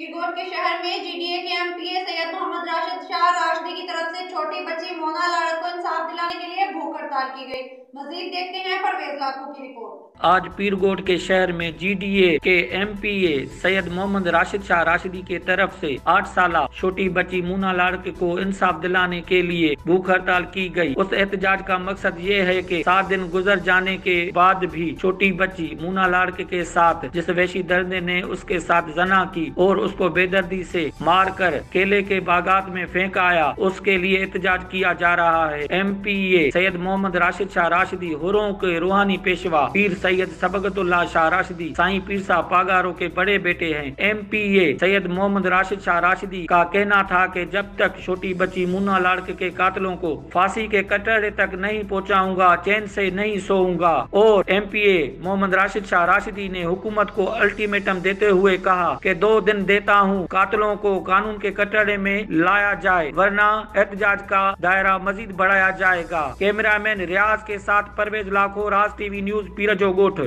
پیرگوٹ کے شہر میں جی ڈی اے کے ایم پی اے سید محمد راشد شاہ راشدی کی طرف سے چھوٹی بچی مونا لاڑ کو انصاف دلانے کے لیے بھوک ہڑتال کی گئی۔ مزید دیکھتے ہیں پرویز لاکھو کی رپورٹ۔ آج پیرگوٹ کے شہر میں جی ڈی اے کے ایم پی اے سید محمد راشد شاہ راشدی کی طرف سے 8 سالہ چھوٹی بچی مونا لاڑ کو انصاف دلانے کے لیے بھوک ہڑتال کی گئی۔ اس احتجاج کا مقصد یہ ہے کہ 7 دن گزر جانے کے بعد بھی چھوٹی بچی مونا لاڑ کے ساتھ جس وحشی درندے نے اس کے ساتھ زنا کی اور اس کو بے دردی سے مار کر کیلے کے باغات میں پھینک آیا، اس کے لیے احتجاج کیا جا رہا ہے۔ ایم پی اے سید محمد راشد شاہ راشدی ہروں کے روحانی پیشوا پیر سید سبقت اللہ شاہ راشدی سائیں پیر صاحب پاگاروں کے بڑے بیٹے ہیں۔ ایم پی اے سید محمد راشد شاہ راشدی کا کہنا تھا کہ جب تک چھوٹی بچی مونا لاڑ کے قاتلوں کو پھانسی کے کٹڑے تک نہیں پہنچاؤں گا چین سے نہیں سوؤں گا۔ اور ایم پی اے محمد راشد شاہ راشدی نے حکومت کو الٹیمیٹم دیتے ہوئے کہا کہ 2 دن دیتا ہوں، قاتلوں کو قانون کے کٹڑے میں لایا جائے ورنہ احتجاج کا دائرہ مزید بڑھایا جائے گا۔ کیمرہ مین ریاض کے ساتھ پرویز لاکھو، راز ٹی وی نیوز، پیرجو گوٹھ۔